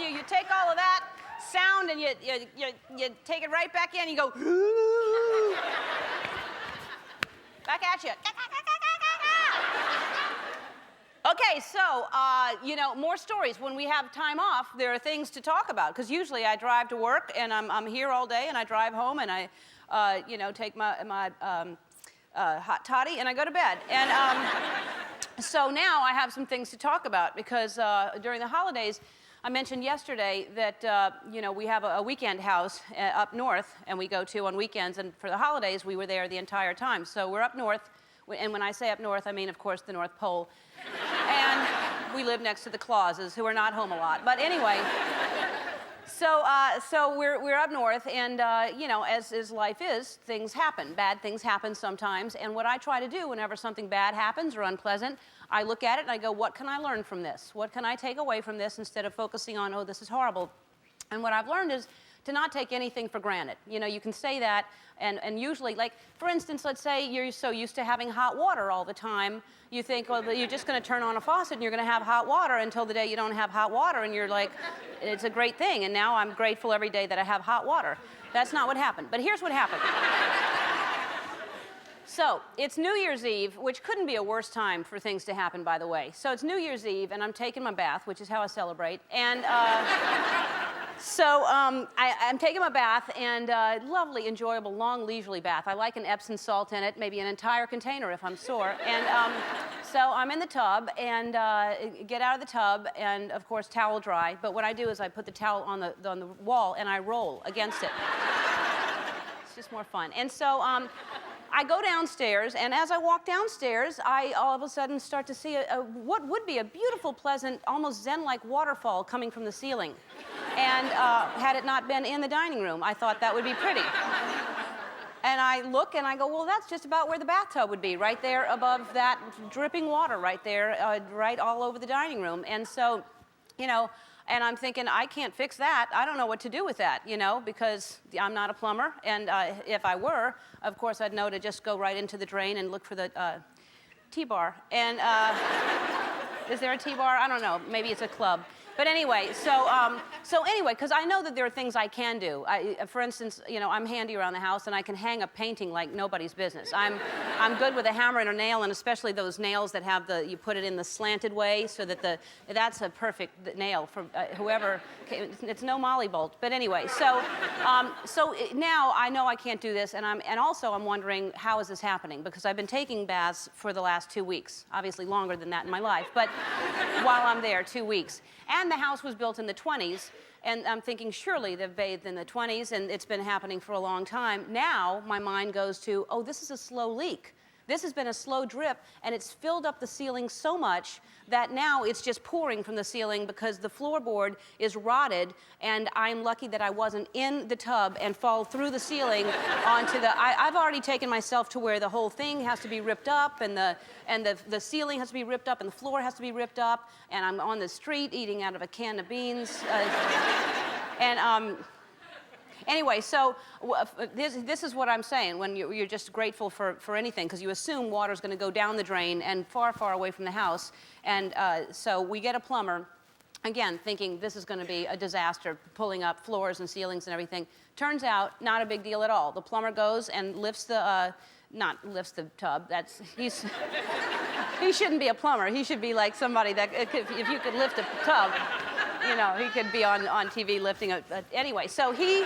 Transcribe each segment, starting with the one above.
of you take all of that sound and you take it right back in. You go, back at you. Okay, so, more stories. When we have time off, there are things to talk about, because usually I drive to work, and I'm here all day, and I drive home, and I, take my hot toddy, and I go to bed. And so now I have some things to talk about, because during the holidays, I mentioned yesterday that, we have a weekend house up north, and we go to on weekends, and for the holidays, we were there the entire time. So we're up north, and when I say up north, I mean, of course, the North Pole. And we live next to the Clauses, who are not home a lot. But anyway, so we're up north, and, as life is, things happen. Bad things happen sometimes. And what I try to do whenever something bad happens or unpleasant, I look at it and I go, what can I learn from this? What can I take away from this instead of focusing on, oh, this is horrible? And what I've learned is to not take anything for granted. You can say that, and usually, like, for instance, let's say you're so used to having hot water all the time, you think, well, you're just going to turn on a faucet and you're going to have hot water until the day you don't have hot water, and you're like, it's a great thing, and now I'm grateful every day that I have hot water. That's not what happened. But here's what happened. So, it's New Year's Eve, which couldn't be a worse time for things to happen, by the way. So it's New Year's Eve, and I'm taking my bath, which is how I celebrate, and I'm taking my bath, and lovely, enjoyable, long, leisurely bath. I like an Epsom salt in it, maybe an entire container if I'm sore. And so I'm in the tub, and get out of the tub, and of course towel dry. But what I do is I put the towel on the wall, and I roll against it. It's just more fun. And so I go downstairs, and as I walk downstairs, I all of a sudden start to see what would be a beautiful, pleasant, almost Zen-like waterfall coming from the ceiling. And had it not been in the dining room, I thought that would be pretty. And I look and I go, well, that's just about where the bathtub would be, right there above that dripping water right there, right all over the dining room. And so, and I'm thinking, I can't fix that. I don't know what to do with that, because I'm not a plumber. And if I were, of course, I'd know to just go right into the drain and look for the T-bar. And is there a T-bar? I don't know. Maybe it's a club. But anyway, so anyway, because I know that there are things I can do. For instance, I'm handy around the house, and I can hang a painting like nobody's business. I'm good with a hammer and a nail, and especially those nails that have you put it in the slanted way, so that that's a perfect nail for whoever. It's no molly bolt. But anyway, so now I know I can't do this, and also I'm wondering, how is this happening? Because I've been taking baths for the last 2 weeks, obviously longer than that in my life, but while I'm there, 2 weeks. And the house was built in the 20s, and I'm thinking, surely they've bathed in the 20s, and it's been happening for a long time. Now, my mind goes to, oh, this is a slow leak. This has been a slow drip, and it's filled up the ceiling so much that now it's just pouring from the ceiling because the floorboard is rotted, and I'm lucky that I wasn't in the tub and fall through the ceiling onto the... I've already taken myself to where the whole thing has to be ripped up, and the ceiling has to be ripped up, and the floor has to be ripped up, and I'm on the street eating out of a can of beans. Anyway, so this is what I'm saying when you're just grateful for anything, because you assume water's going to go down the drain and far, far away from the house. And so we get a plumber, again, thinking this is going to be a disaster, pulling up floors and ceilings and everything. Turns out, not a big deal at all. The plumber goes and lifts the... not lifts the tub. He shouldn't be a plumber. He should be like somebody that, if you could lift a tub, he could be on TV lifting anyway, so he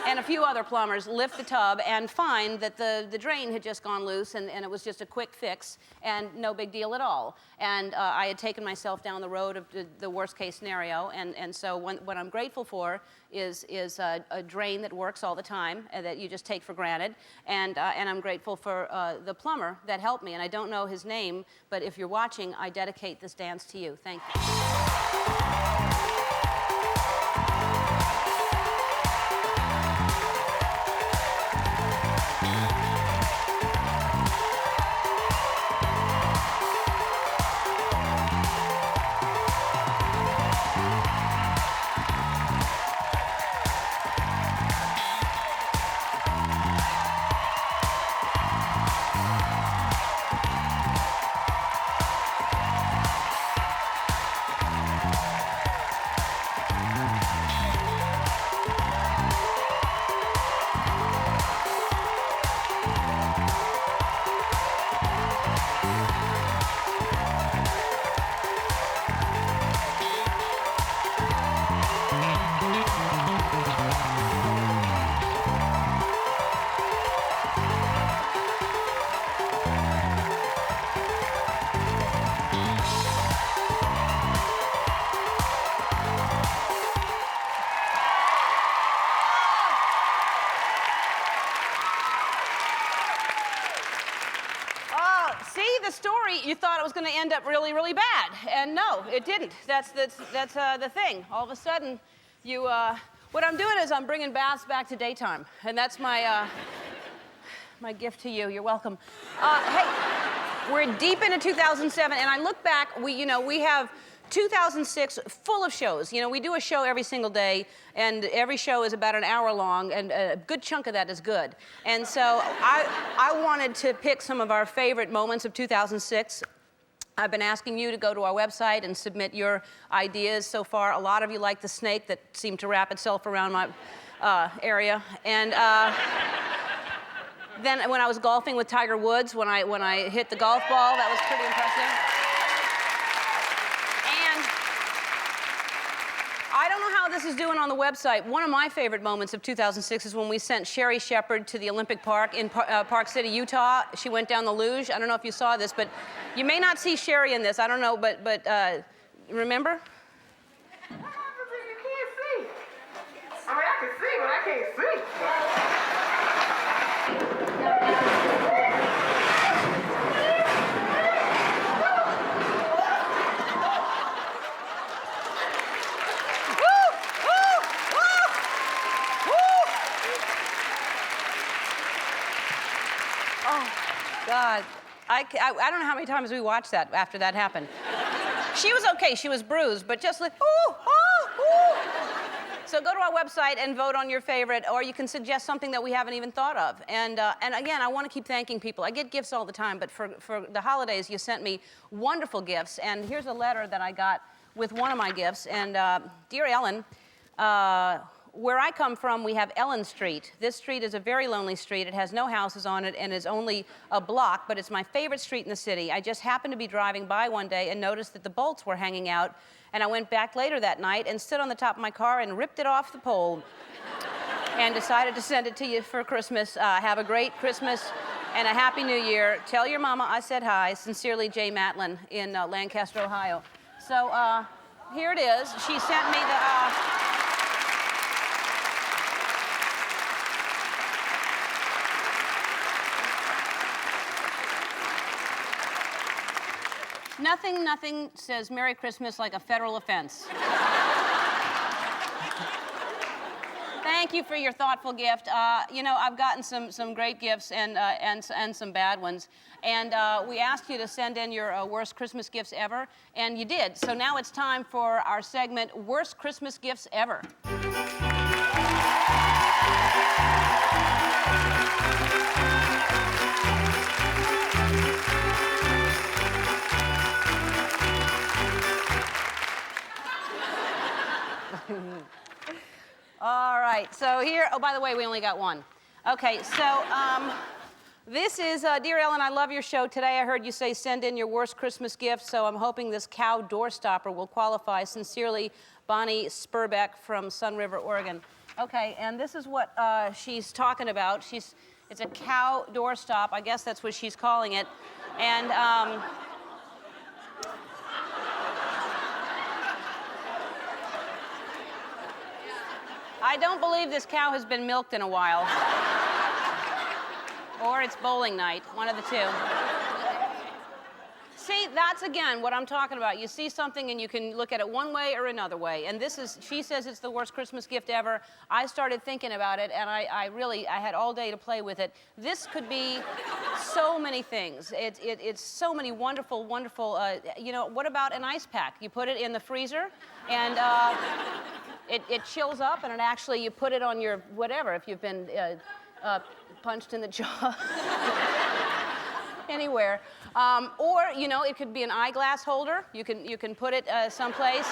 and a few other plumbers lift the tub and find that the drain had just gone loose, and it was just a quick fix and no big deal at all. And I had taken myself down the road of the worst case scenario, and so what I'm grateful for is a drain that works all the time, that you just take for granted, and I'm grateful for the plumber that helped me, and I don't know his name, but if you're watching, I dedicate this dance to you. Thank you. the story, you thought it was going to end up really, really bad. And no, it didn't. That's the thing. All of a sudden, what I'm doing is I'm bringing baths back to daytime. And that's my gift to you. You're welcome. Hey, we're deep into 2007, and I look back, we have 2006 full of shows. We do a show every single day, and every show is about an hour long, and a good chunk of that is good. And so I wanted to pick some of our favorite moments of 2006. I've been asking you to go to our website and submit your ideas so far. A lot of you like the snake that seemed to wrap itself around my area. And then when I was golfing with Tiger Woods, when I hit the golf ball, that was pretty impressive. I don't know how this is doing on the website. One of my favorite moments of 2006 is when we sent Sherry Shepherd to the Olympic Park in Park City, Utah. She went down the luge. I don't know if you saw this, but you may not see Sherry in this. I don't know, but remember? What happens if you can't see? I mean, I can see, but I can't see. God, I don't know how many times we watched that after that happened. She was okay, she was bruised, but just like, ooh, ooh, ooh. So go to our website and vote on your favorite, or you can suggest something that we haven't even thought of. And again, I want to keep thanking people. I get gifts all the time, but for the holidays, you sent me wonderful gifts. And here's a letter that I got with one of my gifts. And Dear Ellen, where I come from, we have Ellen Street. This street is a very lonely street. It has no houses on it and is only a block, but it's my favorite street in the city. I just happened to be driving by one day and noticed that the bolts were hanging out, and I went back later that night and stood on the top of my car and ripped it off the pole and decided to send it to you for Christmas. Have a great Christmas and a Happy New Year. Tell your mama I said hi. Sincerely, Jay Matlin in Lancaster, Ohio. So here it is. She sent me the... Nothing says Merry Christmas like a federal offense. Thank you for your thoughtful gift. I've gotten some great gifts and some bad ones. And we asked you to send in your worst Christmas gifts ever, and you did. So now it's time for our segment, Worst Christmas Gifts Ever. All right, so here, oh, by the way, we only got one. Okay, so this is, Dear Ellen, I love your show. Today I heard you say send in your worst Christmas gift, so I'm hoping this cow doorstopper will qualify. Sincerely, Bonnie Spurbeck from Sun River, Oregon. Okay, and this is what she's talking about. It's a cow doorstop. I guess that's what she's calling it. And I don't believe this cow has been milked in a while. Or it's bowling night, one of the two. See, that's again what I'm talking about. You see something and you can look at it one way or another way. And this is, she says it's the worst Christmas gift ever. I started thinking about it and I had all day to play with it. This could be so many things. It's so many wonderful, wonderful, what about an ice pack? You put it in the freezer and it chills up and it actually, you put it on your whatever, if you've been punched in the jaw. Anywhere. Or, it could be an eyeglass holder. You can put it someplace.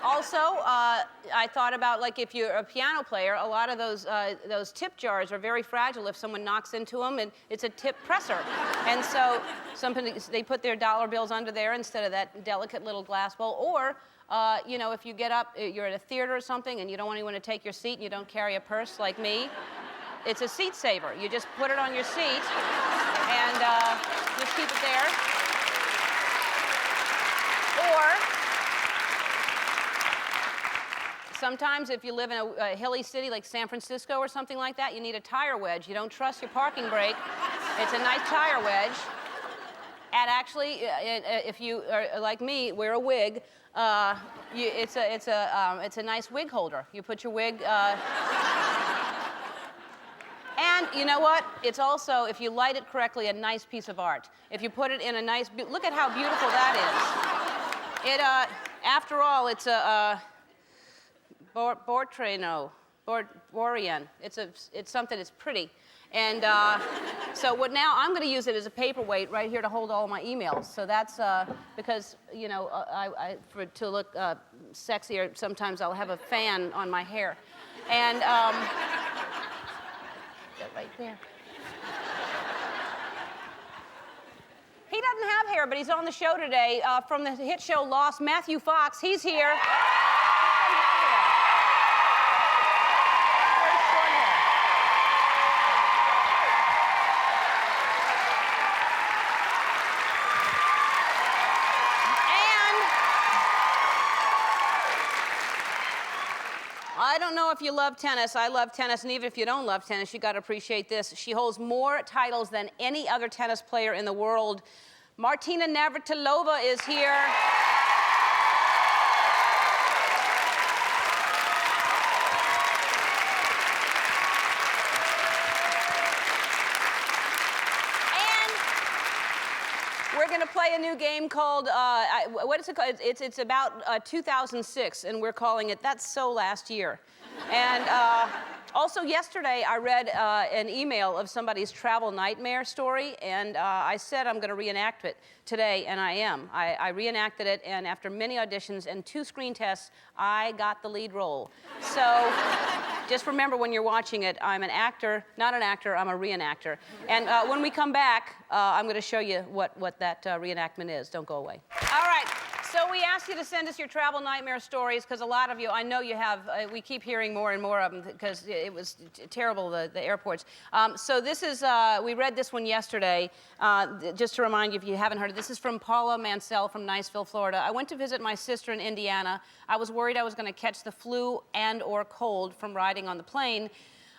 Also, I thought about, like, if you're a piano player, a lot of those tip jars are very fragile if someone knocks into them, and it's a tip presser. And so they put their dollar bills under there instead of that delicate little glass bowl. Or, if you get up, you're at a theater or something, and you don't want anyone to take your seat, and you don't carry a purse like me, it's a seat saver. You just put it on your seat and just keep it there. Or sometimes if you live in a hilly city like San Francisco or something like that, you need a tire wedge. You don't trust your parking brake. It's a nice tire wedge. And actually, if you are like me, wear a wig. It's a nice wig holder. You put your wig. And you know what? It's also, if you light it correctly, a nice piece of art. If you put it in a nice, look at how beautiful that is. It, after all, it's a Borean. It's something that's pretty. And so now I'm going to use it as a paperweight right here to hold all my emails. So that's because, you know, to look sexier, sometimes I'll have a fan on my hair. And right there. He doesn't have hair, but he's on the show today from the hit show Lost. Matthew Fox, he's here. I don't know if you love tennis. I love tennis, and even if you don't love tennis, you got to appreciate this. She holds more titles than any other tennis player in the world. Martina Navratilova is here. We're going to play a new game called, what is it called? It's about 2006, and we're calling it That's So Last Year. And also yesterday, I read an email of somebody's travel nightmare story, and I said I'm going to reenact it today, and I am. I reenacted it, and after many auditions and 2 screen tests, I got the lead role. So just remember when you're watching it, I'm an actor, not an actor, I'm a reenactor. And when we come back, I'm going to show you what that reenactment is. Don't go away. All right. So we asked you to send us your travel nightmare stories because a lot of you, I know you have, we keep hearing more and more of them because it was terrible, the airports. So this is, we read this one yesterday. Just to remind you, if you haven't heard it, this is from Paula Mansell from Niceville, Florida. I went to visit my sister in Indiana. I was worried I was going to catch the flu and/or cold from riding on the plane.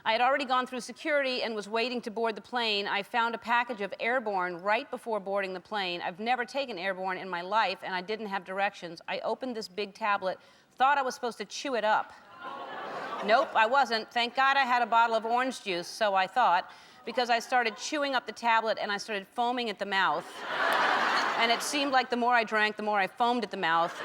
I had already gone through security and was waiting to board the plane. I found a package of Airborne right before boarding the plane. I've never taken Airborne in my life, and I didn't have directions. I opened this big tablet, thought I was supposed to chew it up. Nope, I wasn't. Thank God I had a bottle of orange juice, so I thought, because I started chewing up the tablet and I started foaming at the mouth. And it seemed like the more I drank, the more I foamed at the mouth.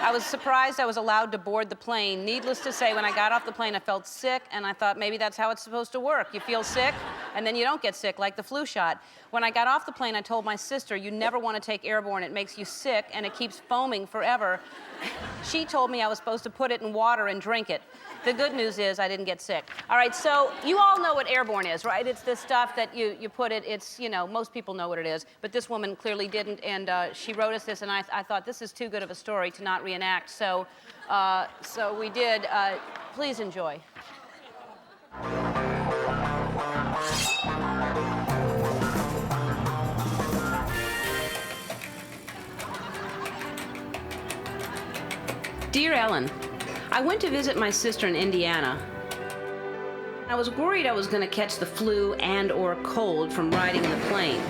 I was surprised I was allowed to board the plane. Needless to say, when I got off the plane, I felt sick, and I thought maybe that's how it's supposed to work. You feel sick, and then you don't get sick, like the flu shot. When I got off the plane, I told my sister, you never want to take Airborne. It makes you sick, and it keeps foaming forever. She told me I was supposed to put it in water and drink it. The good news is I didn't get sick. All right, so you all know what Airborne is, right? It's this stuff that you put it, it's, you know, most people know what it is, but this woman clearly didn't, and she wrote us this, and I thought this is too good of a story to not reenact, so we did. Please enjoy. Dear Ellen, I went to visit my sister in Indiana. I was worried I was going to catch the flu and/or cold from riding in the plane.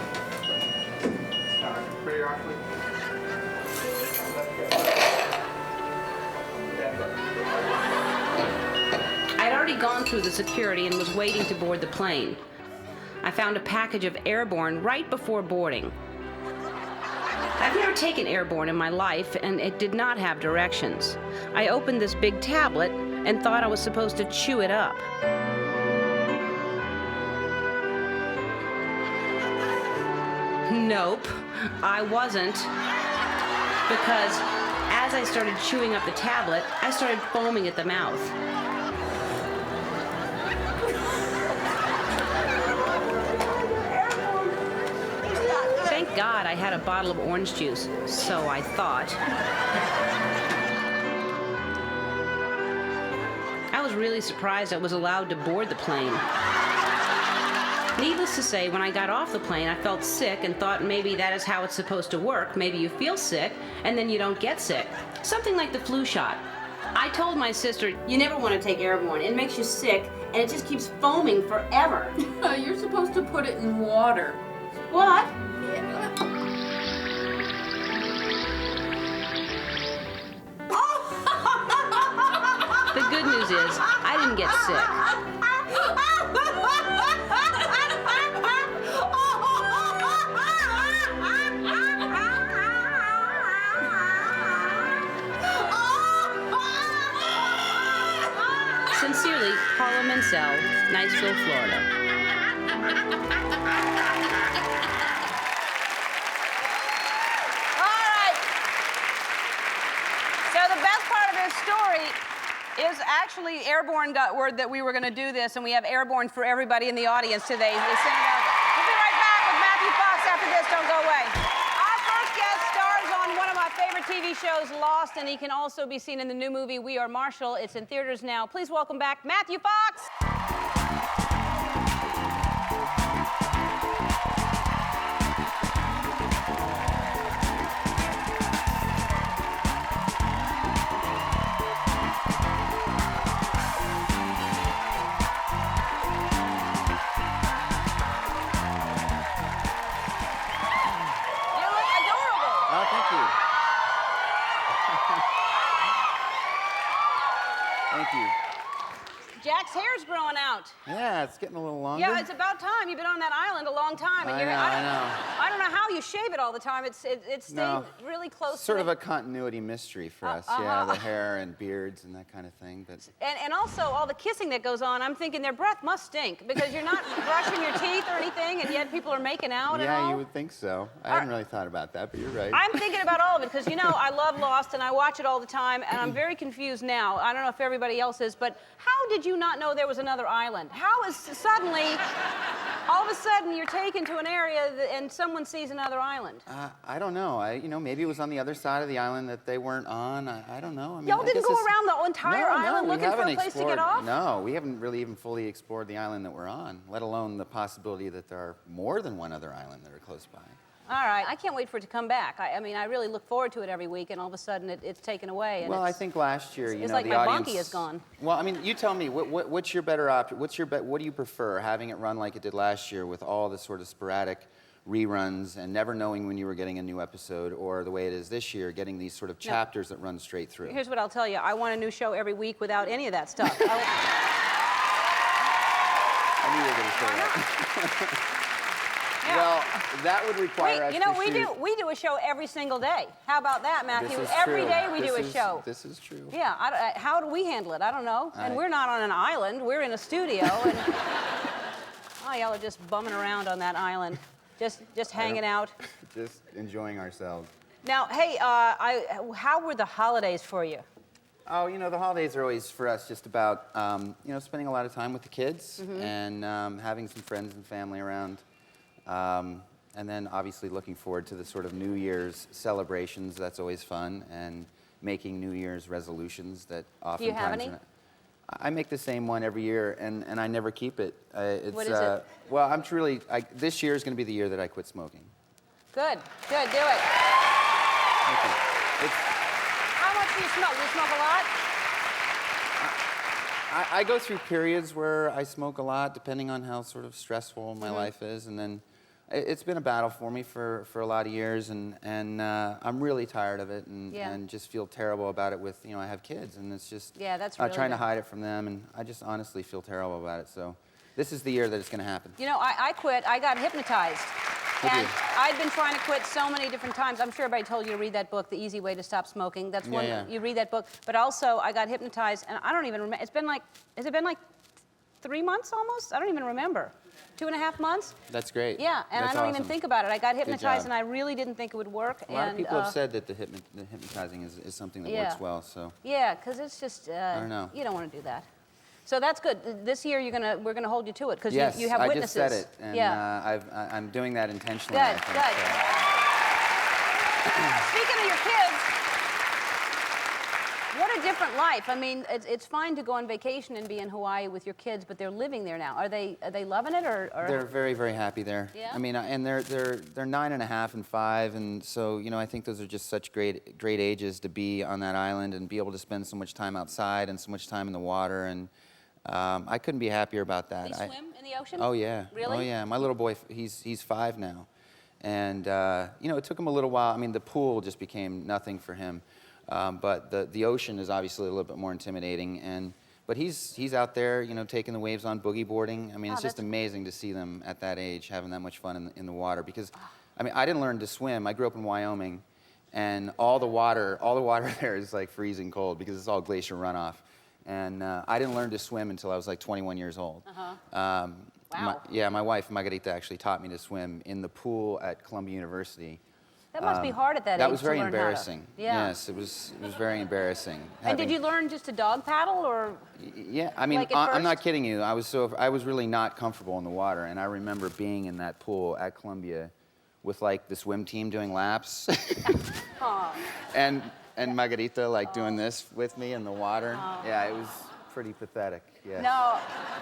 I'd already gone through the security and was waiting to board the plane. I found a package of Airborne right before boarding. I've never taken Airborne in my life, and it did not have directions. I opened this big tablet and thought I was supposed to chew it up. Nope, I wasn't. Because as I started chewing up the tablet, I started foaming at the mouth. Thank God I had a bottle of orange juice, so I thought. I was really surprised I was allowed to board the plane. Needless to say, when I got off the plane, I felt sick and thought maybe that is how it's supposed to work. Maybe you feel sick, and then you don't get sick. Something like the flu shot. I told my sister, you never want to take Airborne. It makes you sick, and it just keeps foaming forever. You're supposed to put it in water. What? The good news is, I didn't get sick. Sincerely, Paula Mansell, Niceville, Florida. All right. So the best part of this story is actually Airborne got word that we were going to do this, and we have Airborne for everybody in the audience today. They sent it out. We'll be right back with Matthew Fox after this. Don't go away. Our first guest stars on one of my favorite TV shows, Lost, and he can also be seen in the new movie We Are Marshall. It's in theaters now. Please welcome back Matthew Fox. Thank you. Jack's hair's growing out. Yeah, it's getting a little longer. Yeah, it's about time. You've been on that island a long time. And I know. I don't know how you shave it all the time. It's staying really close Sort to of a continuity mystery for us. Yeah, the hair and beards and that kind of thing. But and also all the kissing that goes on. I'm thinking their breath must stink because you're not brushing your teeth or anything, and yet people are making out and all. yeah, you would think so. I hadn't really thought about that, but you're right. I'm thinking about all of it because, you know, I love Lost and I watch it all the time, and I'm very confused now. I don't know if everybody else is, but how did you not know there was another island? How is suddenly, all of a sudden, you're taken to an area and someone sees another island? I don't know. Maybe it was on the other side of the island that they weren't on. I don't know. I mean, Y'all didn't go around the entire island looking for a place to get off? No, we haven't really even fully explored the island that we're on, let alone the possibility that there are more than one other island that are close by. All right, I can't wait for it to come back. I mean, I really look forward to it every week, and all of a sudden it's taken away. And well, I think last year, it's know, like the my audience... bonky is gone. Well, I mean, you tell me, what's your better option? What do you prefer, having it run like it did last year with all the sort of sporadic reruns and never knowing when you were getting a new episode, or the way it is this year, getting these sort of chapters that run straight through? Here's what I'll tell you. I want a new show every week without any of that stuff. I knew you were going to say that. Yeah. Well, that would require us you know, to we shoot. do a show every single day. How about that, Matthew? This is Every true. day we do a show. This is true. Yeah, how do we handle it? I don't know. And we're not on an island. We're in a studio. And y'all are just bumming around on that island, just hanging out. Just enjoying ourselves. Now, hey, how were the holidays for you? Oh, you know, the holidays are always for us just about, spending a lot of time with the kids and having some friends and family around. And then obviously looking forward to the sort of New Year's celebrations. That's always fun, and making New Year's resolutions that oftentimes... Do you have any? I make the same one every year, and I never keep it. What is it? Well, this year is going to be the year that I quit smoking. Good, do it. Thank you. How much do you smoke? Do you smoke a lot? I go through periods where I smoke a lot, depending on how sort of stressful my life is, and then it's been a battle for me for a lot of years, and I'm really tired of it, and just feel terrible about it. With I have kids, and it's just that's really trying to hide it from them, and I just honestly feel terrible about it. So this is the year that it's going to happen. You know, I quit. I got hypnotized. And I'd been trying to quit so many different times. I'm sure everybody told you to read that book, The Easy Way to Stop Smoking. That's one, you read that book. But also, I got hypnotized, and I don't even remember. Has it been like 3 months almost? I don't even remember. 2.5 months? That's great. Yeah, and That's I don't awesome. even think about it. I got hypnotized, and I really didn't think it would work. A lot of people have said that the hypnotizing is something that works well. So yeah, because it's just I don't know. You don't want to do that. So that's good. This year we're gonna hold you to it because you have witnesses. I just said it, and I'm doing that intentionally. Good, good. Speaking of your kids, what a different life. I mean, it's fine to go on vacation and be in Hawaii with your kids, but they're living there now. Are they loving it or? They're very, very happy there. Yeah? I mean, and they're 9.5 and 5, and so I think those are just such great ages to be on that island and be able to spend so much time outside and so much time in the water, and I couldn't be happier about that. They swim in the ocean? Oh yeah. Really? Oh yeah. My little boy, he's 5 now, and it took him a little while. I mean, the pool just became nothing for him, but the ocean is obviously a little bit more intimidating, but he's out there, taking the waves on boogie boarding. I mean, it's just amazing to see them at that age having that much fun in the water. Because, I mean, I didn't learn to swim. I grew up in Wyoming, and all the water there is like freezing cold because it's all glacier runoff. And I didn't learn to swim until I was like 21 years old. Wow. My wife Margarita actually taught me to swim in the pool at Columbia University. That must be hard at that age. That was to very learn embarrassing. How to, yeah. Yes, it was very embarrassing. And did you learn just to dog paddle or? Yeah, I mean, Like at I'm not first? kidding you. I was really not comfortable in the water, and I remember being in that pool at Columbia with like the swim team doing laps, and Margarita like doing this with me in the water. Yeah, it was pretty pathetic. Yeah. No,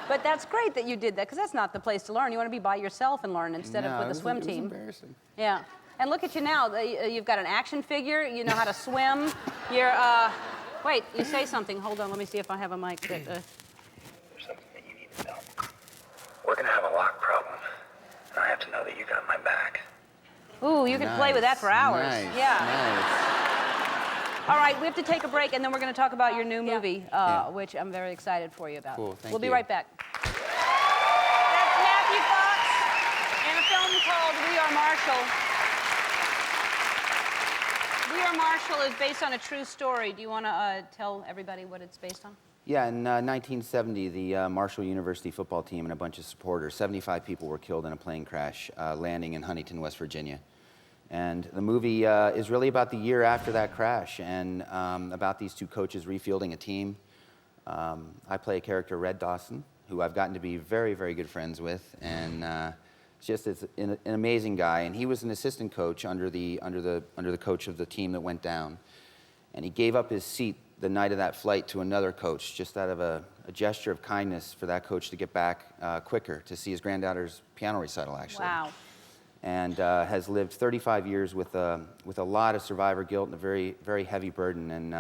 but that's great that you did that because that's not the place to learn. You want to be by yourself and learn instead of with the swim team. It was embarrassing. Yeah. And look at you now. You've got an action figure. You know how to swim. You're, wait, you say something. Hold on, let me see if I have a mic. That, There's something that you need to know. We're gonna have a lock problem, and I have to know that you got my back. Ooh, you can play with that for hours. Nice. Yeah. All right, we have to take a break, and then we're going to talk about your new movie, which I'm very excited for you about. Cool, thank We'll be you. right back. That's Matthew Fox in a film called We Are Marshall. We Are Marshall is based on a true story. Do you want to tell everybody what it's based on? Yeah, in 1970, the Marshall University football team and a bunch of supporters, 75 people were killed in a plane crash landing in Huntington, West Virginia. And the movie is really about the year after that crash and about these two coaches refielding a team. I play a character, Red Dawson, who I've gotten to be very, very good friends with, and just is an amazing guy. And he was an assistant coach under the coach of the team that went down. And he gave up his seat the night of that flight to another coach, just out of a gesture of kindness for that coach to get back quicker to see his granddaughter's piano recital, actually. Wow. And has lived 35 years with a lot of survivor guilt and a very, very heavy burden. And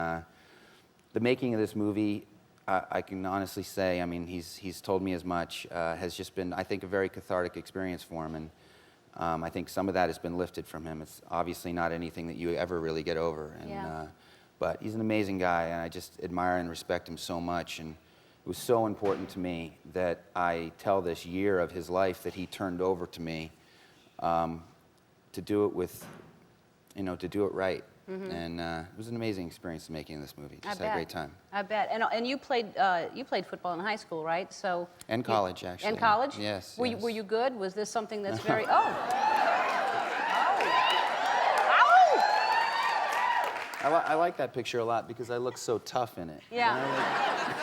the making of this movie, I can honestly say, I mean, he's told me as much, has just been, I think, a very cathartic experience for him. And I think some of that has been lifted from him. It's obviously not anything that you ever really get over. And, Yeah. But he's an amazing guy, and I just admire and respect him so much. And it was so important to me that I tell this year of his life that he turned over to me to do it with, to do it right. Mm-hmm. And it was an amazing experience making this movie. Just had a great time. I bet. And you played football in high school, right? So. And college, actually. And college? Yes. Were yes. you good? Was this something that's very? I like that picture a lot because I look so tough in it. Yeah.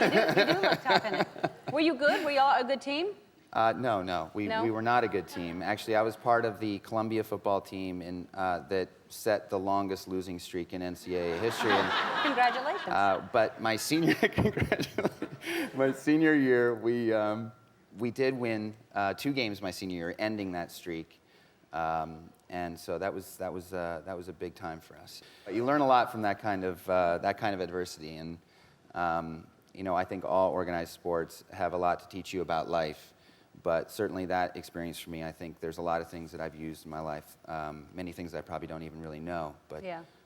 You do look tough in it. Were you good? Were y'all a good team? No. We were not a good team. Actually, I was part of the Columbia football team that set the longest losing streak in NCAA history. And, Congratulations. but my senior, my senior year, we did win 2 games my senior year, ending that streak. And so that was a big time for us. You learn a lot from that kind of adversity, and I think all organized sports have a lot to teach you about life. But certainly that experience for me, I think there's a lot of things that I've used in my life, many things I probably don't even really know. But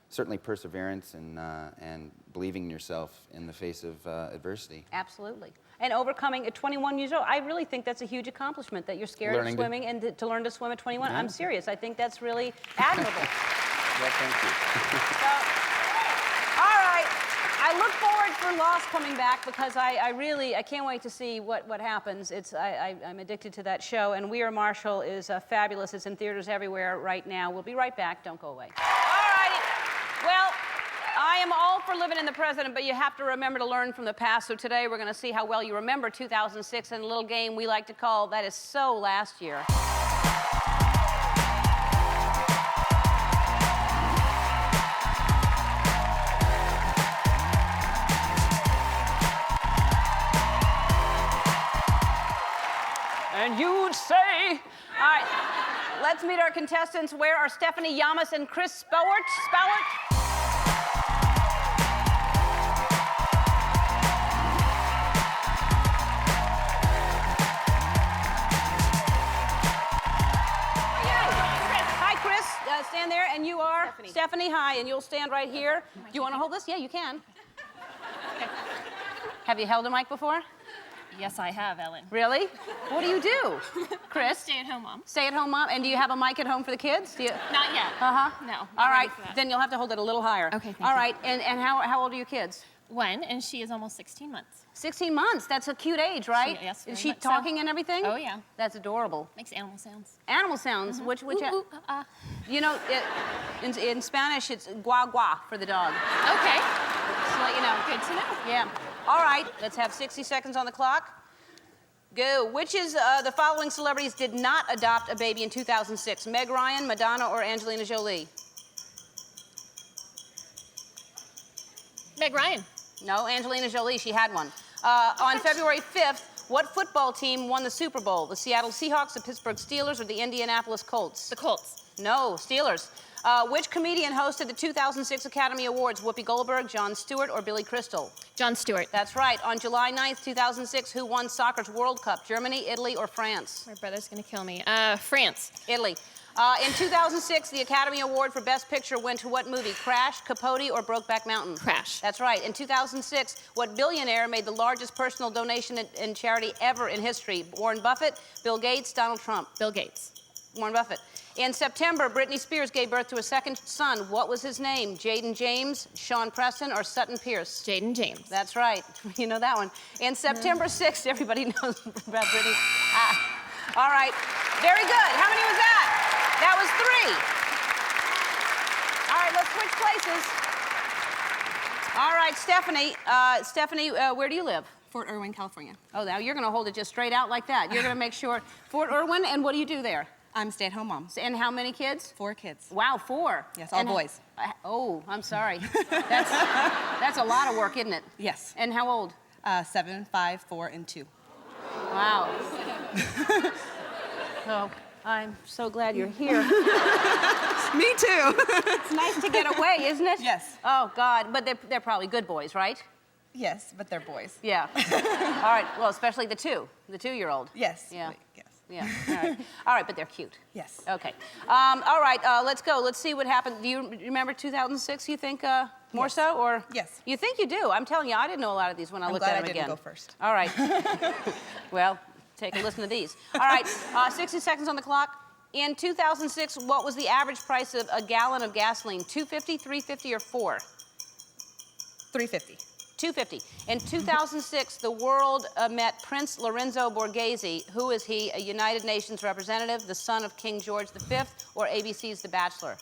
certainly perseverance and believing in yourself in the face of adversity. Absolutely. And overcoming at 21 years old, I really think that's a huge accomplishment, that you're scared of swimming and to learn to swim at 21. Yeah. I'm serious. I think that's really admirable. Well, thank you. So, all right. I look forward for Lost coming back because I can't wait to see what happens. I'm addicted to that show, and We Are Marshall is fabulous. It's in theaters everywhere right now. We'll be right back. Don't go away. All righty. Well, I am all for living in the present, but you have to remember to learn from the past. So today we're going to see how well you remember 2006 in a little game we like to call That Is So Last Year. and you'd say. All right, let's meet our contestants. Where are Stephanie Yamas and Chris Spowart? Hi, Chris. Stand there, and you are? Stephanie, hi, and you'll stand right here. Do you want to hold this? Yeah, you can. Okay. Have you held a mic before? Yes, I have, Ellen. Really? What do you do? Chris? Stay-at-home mom. Stay-at-home mom. And do you have a mic at home for the kids? Do you? Not yet. Uh-huh. No. not All ready right, for that. then you'll have to hold it a little higher. Okay, thank All you. right, and how old are your kids? When? And she is almost 16 months. 16 months. That's a cute age, right? Yes, Is very she much so. talking and everything? Oh, yeah. That's adorable. Makes animal sounds. Animal sounds. Which Ooh, ooh, you know, in Spanish, it's gua gua for the dog. Okay. Just to let you know. Good to know. Yeah. All right, let's have 60 seconds on the clock. Go. Which is the following celebrities did not adopt a baby in 2006? Meg Ryan, Madonna, or Angelina Jolie? Meg Ryan. No, Angelina Jolie, she had one. On February 5th, what football team won the Super Bowl? The Seattle Seahawks, the Pittsburgh Steelers, or the Indianapolis Colts? The Colts. No, Steelers. Which comedian hosted the 2006 Academy Awards? Whoopi Goldberg, Jon Stewart, or Billy Crystal? Jon Stewart. That's right. On July 9th, 2006, who won soccer's World Cup? Germany, Italy, or France? My brother's gonna kill me. France. Italy. In 2006, the Academy Award for Best Picture went to what movie? Crash, Capote, or Brokeback Mountain? Crash. That's right. In 2006, what billionaire made the largest personal donation in charity ever in history? Warren Buffett, Bill Gates, Donald Trump? Bill Gates. Warren Buffett. In September, Britney Spears gave birth to a second son. What was his name? Jaden James, Sean Preston, or Sutton Pierce? Jaden James. That's right. You know that one. In September 6th, everybody knows about Britney. All right. Very good. How many was that? That was 3. All right, let's switch places. All right, Stephanie, where do you live? Fort Irwin, California. Oh, now you're going to hold it just straight out like that. You're going to make sure. Fort Irwin, and what do you do there? I'm stay-at-home mom. And how many kids? 4 kids. Wow, 4. Yes, all boys. Oh, I'm sorry. That's a lot of work, isn't it? Yes. And how old? 7, 5, 4, and 2. Wow. Oh, I'm so glad you're here. Me too. It's nice to get away, isn't it? Yes. Oh, God. But they're probably good boys, right? Yes, but they're boys. Yeah. All right. Well, especially the 2-year-old. Yes. Yeah. Wait, yes. Yeah. All right. All right, but they're cute. Yes. Okay. All right. Let's go. Let's see what happened. Do you remember 2006? You think more Yes. so, or Yes. You think you do? I'm telling you, I didn't know a lot of these when I I'm looked glad at I them didn't again. go first. All right. Well, take a listen to these. All right. 60 seconds on the clock. In 2006, what was the average price of a gallon of gasoline? $2.50, $3.50, or $4? $3.50. $2.50. In 2006, the world met Prince Lorenzo Borghese. Who is he? A United Nations representative, the son of King George V, or ABC's The Bachelor?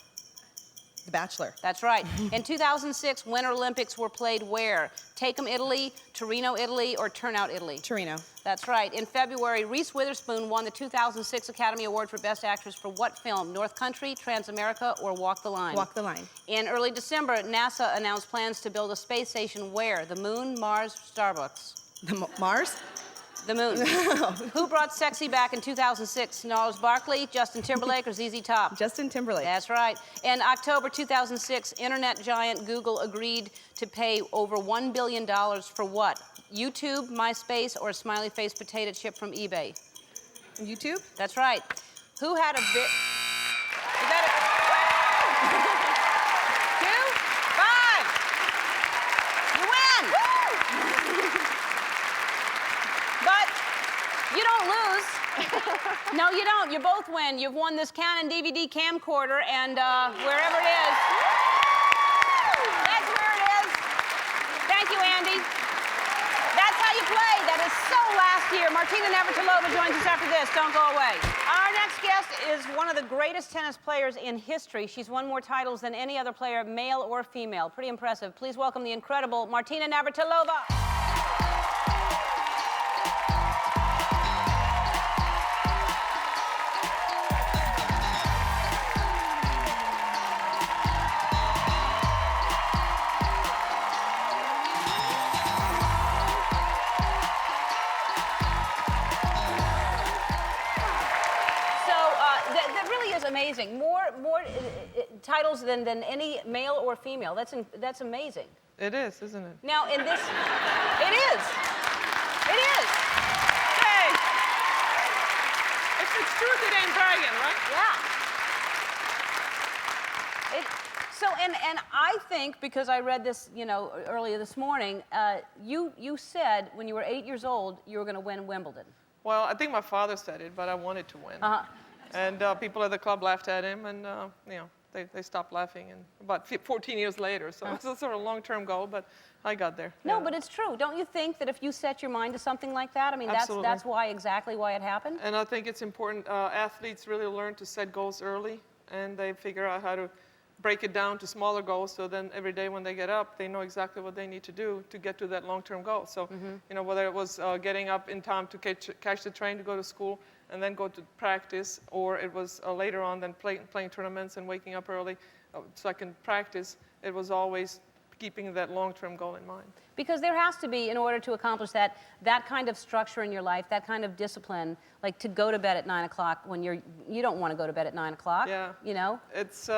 The Bachelor. That's right. In 2006, Winter Olympics were played where? Take-Em, Italy, Torino, Italy, or Turnout, Italy? Torino. That's right. In February, Reese Witherspoon won the 2006 Academy Award for Best Actress for what film? North Country, Transamerica, or Walk the Line? Walk the Line. In early December, NASA announced plans to build a space station where? The moon, Mars, Starbucks? Mars? The moon. Who brought Sexy back in 2006? Gnarls Barkley, Justin Timberlake, or ZZ Top? Justin Timberlake. That's right. In October 2006, internet giant Google agreed to pay over $1 billion for what? YouTube, MySpace, or a smiley face potato chip from eBay? YouTube? That's right. Who had a bit? You got it. 2, 5. You win. But you don't lose. No, you don't. You both win. You've won this Canon DVD camcorder and wherever it is. That's where it is. Thank you, Andy. That's how you play. That is so last year. Martina Navratilova joins us after this. Don't go away. Our next guest is one of the greatest tennis players in history. She's won more titles than any other player, male or female. Pretty impressive. Please welcome the incredible Martina Navratilova. titles than any male or female. That's amazing. It is, isn't it? Now, in this, it is. It is. Hey! If it's truth, it ain't bragging, right? Yeah. So, and I think, because I read this, earlier this morning, you said when you were 8 years old, you were going to win Wimbledon. Well, I think my father said it, but I wanted to win. Uh-huh. And people at the club laughed at him, and they stopped laughing. And about 14 years later, so it's a sort of long-term goal, but I got there. No, yeah. but it's true. Don't you think that if you set your mind to something like that, I mean, Absolutely. that's exactly why it happened? And I think it's important athletes really learn to set goals early, and they figure out how to break it down to smaller goals, so then every day when they get up, they know exactly what they need to do to get to that long-term goal. So, whether it was getting up in time to catch the train to go to school and then go to practice, or it was later on then playing tournaments and waking up early so I can practice, it was always keeping that long-term goal in mind. Because there has to be, in order to accomplish that kind of structure in your life, that kind of discipline, like to go to bed at 9 o'clock when you don't want to go to bed at 9 o'clock. Yeah. It's,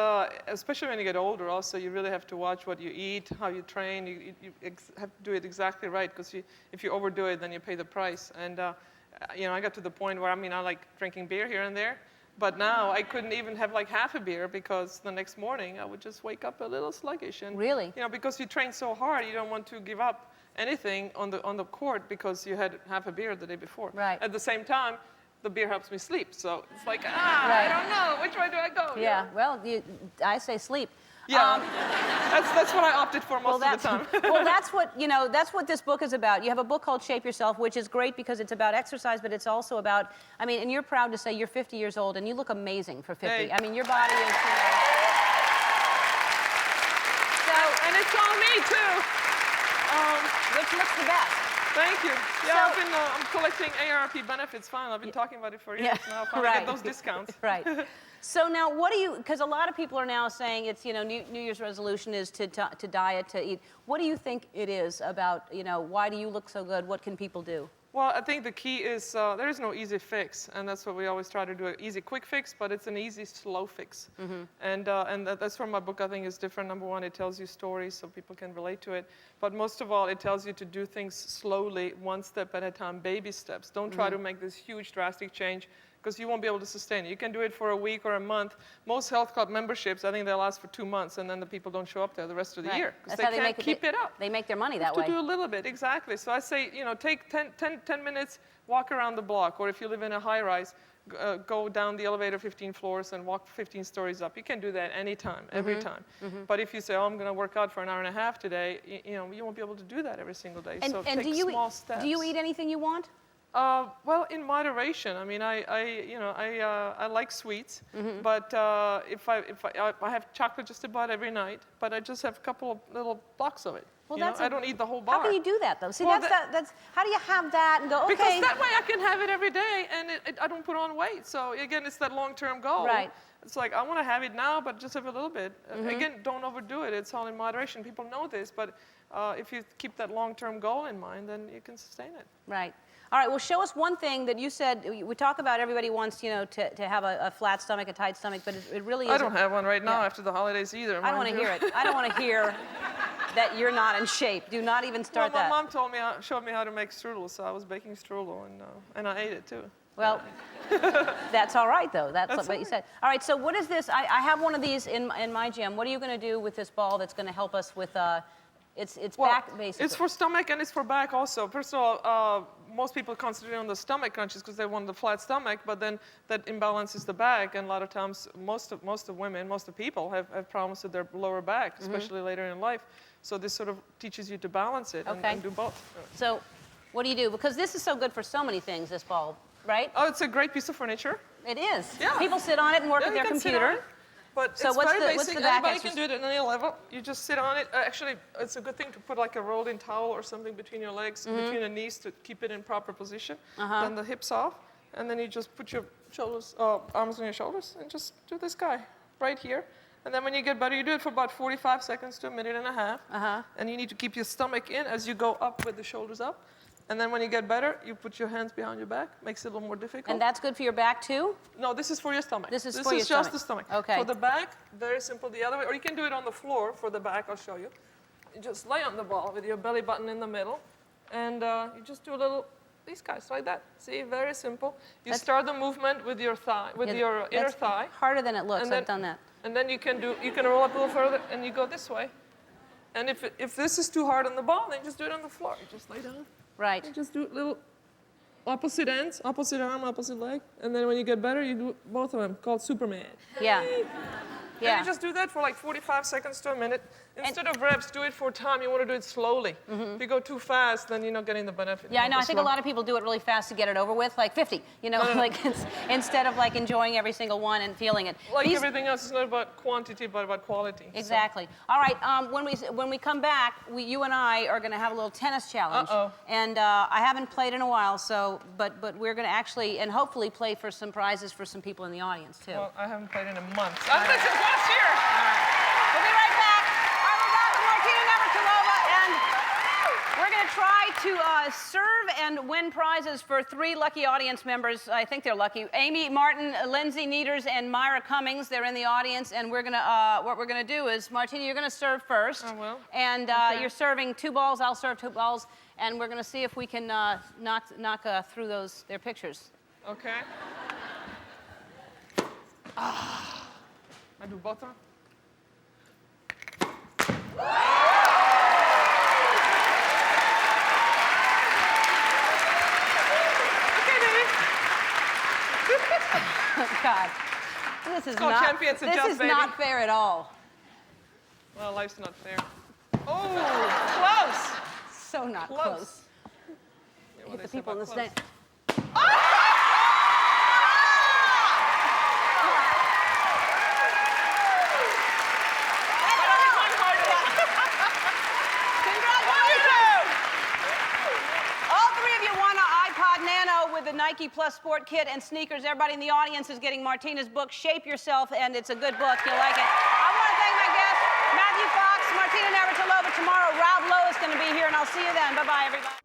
especially when you get older also, you really have to watch what you eat, how you train. You have to do it exactly right, because if you overdo it, then you pay the price. And, I got to the point where, I like drinking beer here and there. But now I couldn't even have like half a beer, because the next morning I would just wake up a little sluggish. And, really? Because you train so hard, you don't want to give up anything on the court because you had half a beer the day before. Right. At the same time, the beer helps me sleep. So it's like, Right. I don't know, which way do I go? Yeah, well, I say sleep. Yeah, that's what I opted for most of the time. Well, that's what this book is about. You have a book called Shape Yourself, which is great because it's about exercise, but it's also about, and you're proud to say you're 50 years old, and you look amazing for 50. Hey. Your body is, And it's all me, too. which looks the best. Thank you. Yeah, So- I'm collecting AARP benefits finally. I've been talking about it for years now. I finally get those discounts. Right. So now, because a lot of people are now saying it's, New Year's resolution is to diet, to eat. What do you think it is about, why do you look so good? What can people do? Well, I think the key is there is no easy fix, and that's what we always try to do, an easy quick fix, but it's an easy slow fix. And that's where my book, I think, is different. Number one, it tells you stories so people can relate to it. But most of all, it tells you to do things slowly, one step at a time, baby steps. Don't try to make this huge, drastic change, because you won't be able to sustain it. You can do it for a week or a month. Most health club memberships, I think they last for 2 months, and then the people don't show up there the rest of the year, because they can't keep it up. They make their money You that have way. to do a little bit, exactly. So I say, take 10 minutes, walk around the block, or if you live in a high-rise, go down the elevator 15 floors and walk 15 stories up. You can do that anytime, every time. But if you say, I'm going to work out for an hour and a half today, you won't be able to do that every single day. So And take small steps. do you eat anything you want? Well, in moderation. I like sweets, but if I have chocolate just about every night, but I just have a couple of little blocks of it. Well, I don't eat the whole bar. How can you do that, though? See, Well, that's how do you have that and go, okay. Because that way I can have it every day, and I don't put on weight. So again, it's that long-term goal. Right. It's like, I want to have it now, but just have a little bit. Again, don't overdo it. It's all in moderation. People know this, but if you keep that long-term goal in mind, then you can sustain it. Right. All right, well, show us one thing that you said. We talk about everybody wants, to have a flat stomach, a tight stomach, but it really isn't. I don't have one right now after the holidays either. I don't want to hear it. I don't want to hear that you're not in shape. Do not even start well, that. my mom showed me how to make strudel, so I was baking strudel, and I ate it too. Well, that's all right, though. That's what all you right. said. All right, so what is this? I have one of these in my gym. What are you going to do with this ball that's going to help us with, it's back, basically? It's for stomach and it's for back also. First of all, most people concentrate on the stomach crunches because they want the flat stomach, but then that imbalances the back, and a lot of times, most of women, most of people have problems with their lower back, especially later in life. So this sort of teaches you to balance it and do both. So what do you do? Because this is so good for so many things, this ball, right? Oh, it's a great piece of furniture. It is. Yeah. People sit on it and work Yeah, at their you can sit on computer. it. But So it's what's very the basic. back Anybody exercise? can do it at any level. You just sit on it. Actually, it's a good thing to put like a rolled-in towel or something between your legs, between the knees to keep it in proper position. Then the hips off, and then you just put your arms on your shoulders and just do this guy right here. And then when you get better, you do it for about 45 seconds to a minute and a half. And you need to keep your stomach in as you go up with the shoulders up. And then when you get better, you put your hands behind your back. Makes it a little more difficult. And that's good for your back too? No, this is for your stomach. This is for your just stomach. the stomach. Okay. For the back, very simple the other way. Or you can do it on the floor for the back. I'll show you. You just lay on the ball with your belly button in the middle. And you just do a little, these guys like that. See, very simple. You start the movement with your thigh, with your inner thigh. Harder than it looks. And then- I've done that. And then you can roll up a little further and you go this way. And if this is too hard on the ball, then just do it on the floor. You just lay down. Right. And just do little opposite ends, opposite arm, opposite leg. And then when you get better, you do both of them, called Superman. Yeah. And you just do that for like 45 seconds to a minute. Instead of reps, do it for time. You want to do it slowly. If you go too fast, then you're not getting the benefit. Yeah, I know. Go I think a slow. lot of people do it really fast to get it over with, like 50. You know, No. like instead of like enjoying every single one and feeling it. Like These- everything else, it's not about quantity, but about quality. So- Exactly. All right. When we come back, you and I are going to have a little tennis challenge. Uh-oh. And I haven't played in a while, so but we're going to actually and hopefully play for some prizes for some people in the audience too. Well, I haven't played in a month. This is last year. We'll be right back. All right, we're back with Martina Navratilova, and we're going to try to serve and win prizes for 3 lucky audience members. I think they're lucky. Amy Martin, Lindsay Nieders, and Myra Cummings. They're in the audience, and we're going to what we're going to do is, Martina, you're going to serve first. I will. And Okay. you're serving 2 balls. I'll serve 2 balls, and we're going to see if we can knock through their pictures. Okay. I do both of them. God, this is called not. Champions This Adjust, is baby. not fair at all. Well, life's not fair. Oh, close. So not Close. close. Yeah, what Hit they the say people in the about close. stand. All 3 of you won an iPod Nano with the Nike Plus Sport Kit and sneakers. Everybody in the audience is getting Martina's book, Shape Yourself, and it's a good book. You'll like it. I want to thank my guests, Matthew Fox, Martina Navratilova. Tomorrow, Rob Lowe is going to be here, and I'll see you then. Bye-bye, everybody.